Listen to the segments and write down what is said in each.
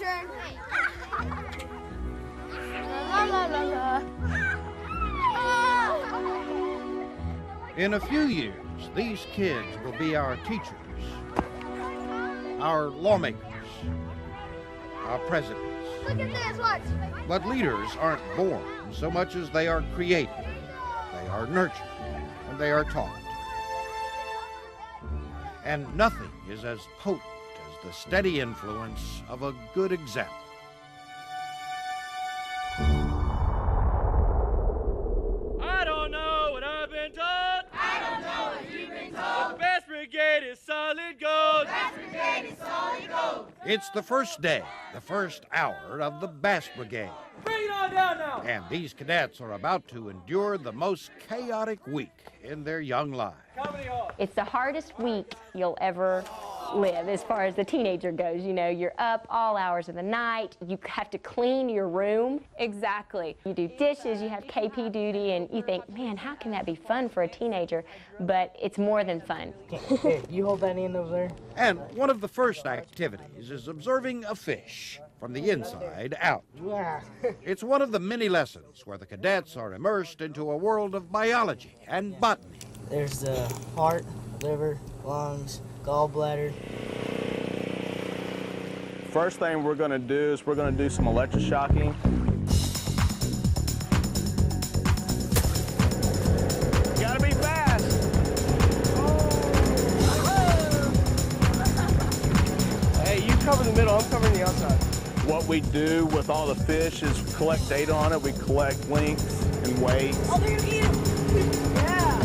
turn. La la la la. In a few years, these kids will be our teachers, our lawmakers, our presidents. Look at this, watch. But leaders aren't born so much as they are created. They are nurtured and they are taught. And nothing is as potent as the steady influence of a good example. I don't know what I've been taught. I don't know what you've been told. The best brigade is solid gold. Best Brigade is solid gold. It's the first day, the first hour of the Bass Brigade. Bring it on down now. And these cadets are about to endure the most chaotic week in their young lives. Company hall. It's the hardest week you'll ever live as far as the teenager goes. You know, you're up all hours of the night. You have to clean your room. Exactly. You do dishes, you have KP duty, and you think, man, how can that be fun for a teenager? But it's more than fun. Hey, you hold that end over there. And one of the first activities is observing a fish from the inside out. Yeah. It's one of the many lessons where the cadets are immersed into a world of biology and botany. There's the heart, liver, lungs, gallbladder. First thing we're going to do is we're going to do some electroshocking. Got to be fast. Hey, you cover the middle, I'm covering the outside. What we do with all the fish is collect data on it. We collect length and weight. Oh, they're gonna eat him. Yeah.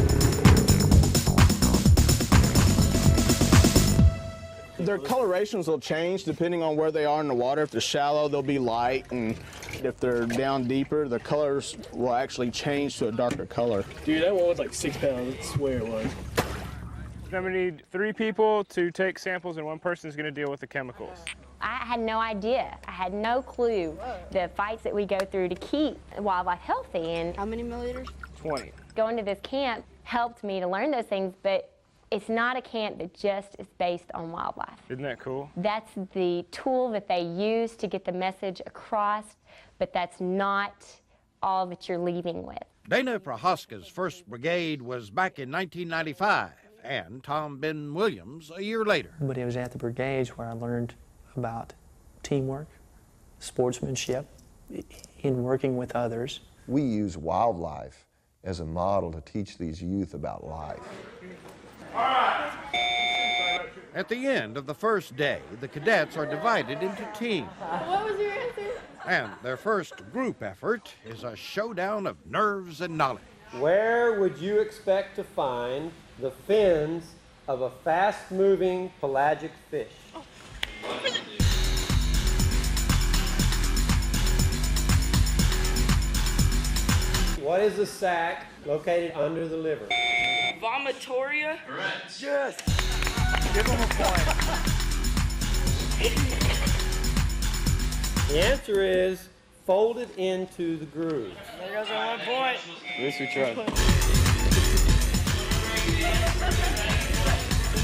Their colorations will change depending on where they are in the water. If they're shallow, they'll be light, and if they're down deeper, the colors will actually change to a darker color. Dude, that one was like 6 pounds, I swear it was. I'm gonna need 3 people to take samples, and 1 person is gonna deal with the chemicals. I had no idea. I had no clue the fights that we go through to keep wildlife healthy. And How many milliliters? 20. going to this camp helped me to learn those things, but it's not a camp that just is based on wildlife. Isn't that cool? That's the tool that they use to get the message across, but that's not all that you're leaving with. Dana Prohaska's first brigade was back in 1995, and Tom Ben Williams a year later. But it was at the brigades where I learned about teamwork, sportsmanship, in working with others. We use wildlife as a model to teach these youth about life. At the end of the first day, the cadets are divided into teams. What was your answer? And their first group effort is a showdown of nerves and knowledge. Where would you expect to find the fins of a fast-moving pelagic fish? What is the sac located under the liver? Vomitoria? Correct. Yes! Give him a point. The answer is folded into the groove. There goes our 1 point. At least we tried. The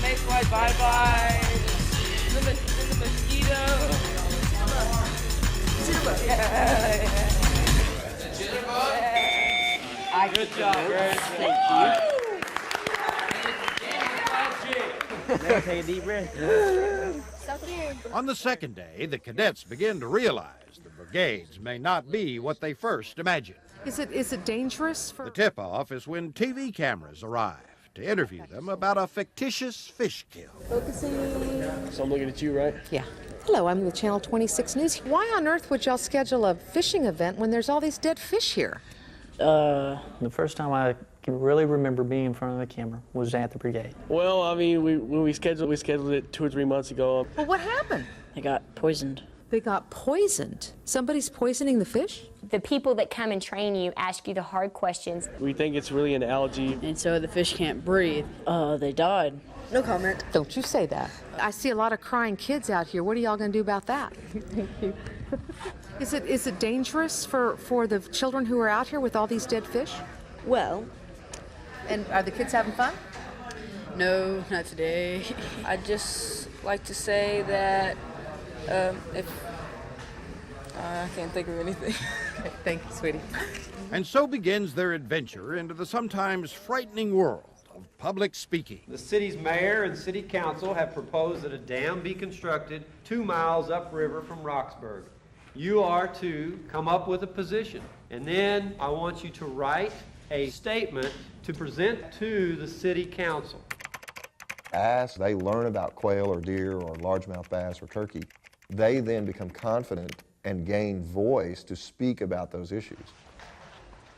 mayfly bye-bye. The mosquito. Good job, Greg. Thank you. Now take a deep breath. On the second day, the cadets begin to realize the brigades may not be what they first imagined. Is it dangerous for... The tip-off is when TV cameras arrive to interview them about a fictitious fish kill. Focusing. So I'm looking at you, right? Yeah. Hello, I'm with Channel 26 News. Why on earth would y'all schedule a fishing event when there's all these dead fish here? The first time I can really remember being in front of the camera was at the brigade. Well, I mean, when we scheduled it 2 or 3 months ago. Well, what happened? They got poisoned. They got poisoned. Somebody's poisoning the fish? The people that come and train you ask you the hard questions. We think it's really an algae. And so the fish can't breathe. They died. No comment. Don't you say that. I see a lot of crying kids out here. What are y'all going to do about that? Thank you. Is it dangerous for the children who are out here with all these dead fish? Well. And are the kids having fun? No, not today. I'd just like to say that if I can't think of anything. Thank you, sweetie. And so begins their adventure into the sometimes frightening world of public speaking. The city's mayor and city council have proposed that a dam be constructed 2 miles upriver from Roxburgh. You are to come up with a position, and then I want you to write a statement to present to the city council. As they learn about quail or deer or largemouth bass or turkey, they then become confident and gain voice to speak about those issues.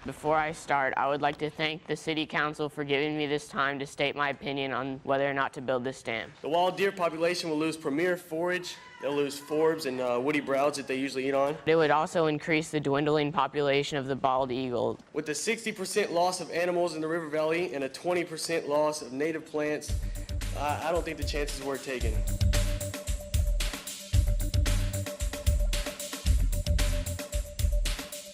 Before I start, I would like to thank the City Council for giving me this time to state my opinion on whether or not to build this dam. The wild deer population will lose premier forage, they'll lose forbs and woody browse that they usually eat on. It would also increase the dwindling population of the bald eagle. With the 60% loss of animals in the river valley and a 20% loss of native plants, I don't think the chances were taken.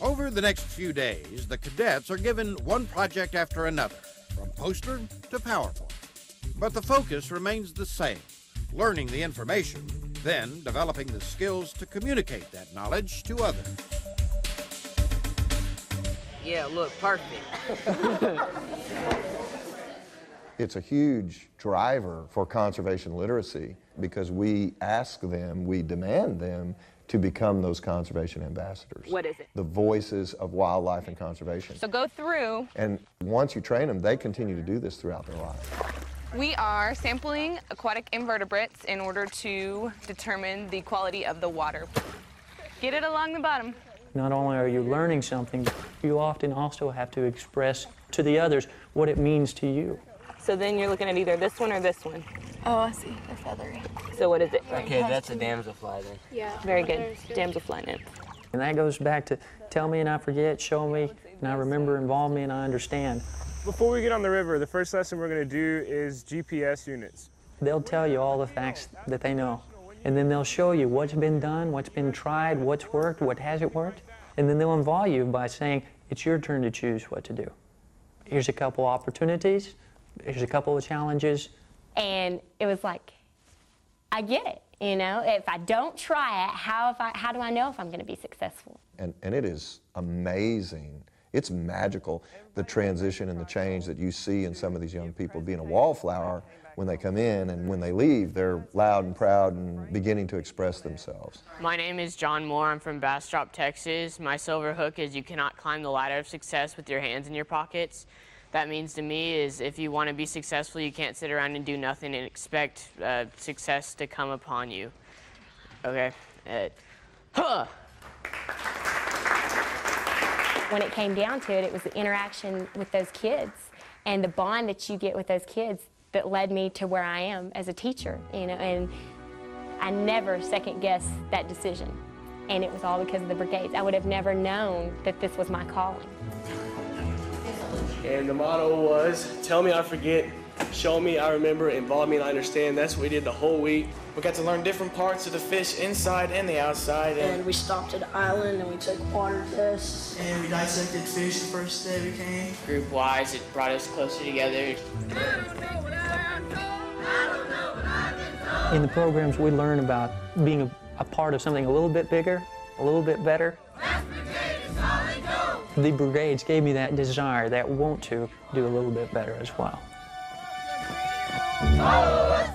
Over the next few days, the cadets are given one project after another, from poster to PowerPoint. But the focus remains the same, learning the information, then developing the skills to communicate that knowledge to others. Yeah, look, perfect. It's a huge driver for conservation literacy because we ask them, we demand them to become those conservation ambassadors. What is it? The voices of wildlife and conservation. So go through. And once you train them, they continue to do this throughout their lives. We are sampling aquatic invertebrates in order to determine the quality of the water. Get it along the bottom. Not only are you learning something, you often also have to express to the others what it means to you. So then you're looking at either this one or this one. Oh, I see. The feathery. So what is it? Okay, that's a damselfly then. Yeah. Very good. Damselfly nymph. And that goes back to tell me and I forget, show me and I remember, involve me and I understand. Before we get on the river, the first lesson we're going to do is GPS units. They'll tell you all the facts that they know. And then they'll show you what's been done, what's been tried, what's worked, what hasn't worked. And then they'll involve you by saying, it's your turn to choose what to do. Here's a couple opportunities. Here's a couple of challenges. And it was like, I get it, you know? If I don't try it, how do I know if I'm going to be successful? And it is amazing. It's magical, the transition and the change that you see in some of these young people being a wallflower when they come in, and when they leave, they're loud and proud and beginning to express themselves. My name is John Moore. I'm from Bastrop, Texas. My silver hook is you cannot climb the ladder of success with your hands in your pockets. That means to me is if you want to be successful, you can't sit around and do nothing and expect success to come upon you. Okay? When it came down to it, it was the interaction with those kids and the bond that you get with those kids that led me to where I am as a teacher, you know, and I never second-guessed that decision. And it was all because of the Brigades. I would have never known that this was my calling. And the motto was, tell me I forget, show me I remember, involve me and I understand. That's what we did the whole week. We got to learn different parts of the fish inside and the outside. And we stopped at an island and we took water tests. And we dissected fish the first day we came. Group-wise, it brought us closer together. In the programs, we learn about being a part of something a little bit bigger, a little bit better. The Brigades gave me that desire, that want to do a little bit better as well. Oh,